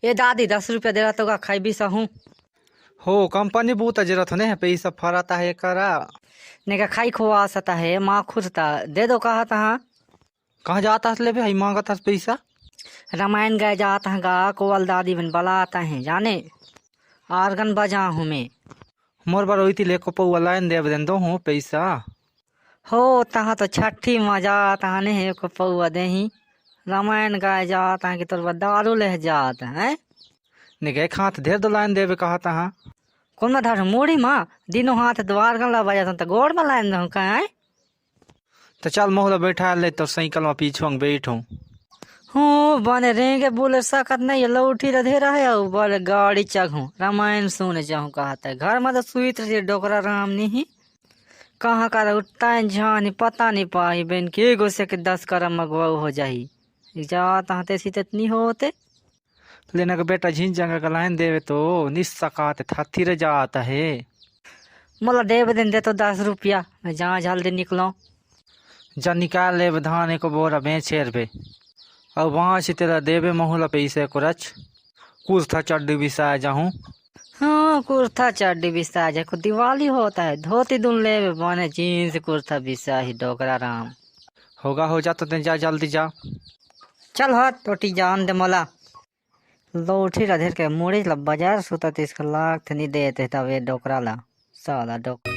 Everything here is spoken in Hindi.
ये दादी 10 रुपया दे रहा तो का खाई भी सहूं हो कंपनी बहुत जरूरत होने पैसा फराता है करा। ने का खाई खुआ सता है माँ खुदता दे दो कहा तहा कहाँ जाता है ले भाई मांगा था पैसा। रामायण गाय जाता है गा कोवल दादी बन बलाता है जाने आर्गन बजा हूँ मैं मोर बार होती ले को पौवा लाइन दे देन दो हूँ पैसा। हो तहा तो छठी मजा तहा ने है को पौआ दे ही रामायण गाय जाता है कि तोर दारू ले जाता है निके खात ढेर दो लाइन देवे कहा था। कौन में धर मूड़ी माँ दिनों हाथ द्वार गन ला बजा तो गोड़ में लाइन दो का है तो चल मोहला बैठा ले तो साइकिल में पीछू बैठू। हूँ बने रेंगे बोले सकत नहीं लौठी रधे रहे और बोले गाड़ी चघू रामायण सुन जाऊँ कहता है घर में तो सुईत रही डोकरा राम नहीं कहाँ कर उठता है झानी पता नहीं पाई बेन के गो से के 10 करम मगवाऊ हो जाही जात हते सी इतनी होते लेना का बेटा झिन जंगा का लाइन देवे तो निस्सा कहते थाथी रे जाता है। मला देव दिन दे तो 10 रुपया मैं जहाँ जल्दी निकलो जा निकाल ले धान को बोरा बेचेर बे और वहाँ से तेरा देवे महुला पैसे को रच कुछ था चड्डी बिसा जाऊँ। हाँ कुर्ता चड्डी बिसा जाए को दिवाली होता है धोती दुन ले बने जीन्स कुर्ता बिसा ही डोकरा राम होगा हो जा तो जा जल्दी जा। चल हाथ टोटी जान दे मला लौठी रधेर के मुड़ी ला बाजार सुता इसका लाख नहीं देते तब ये डोकरा ला साला डोक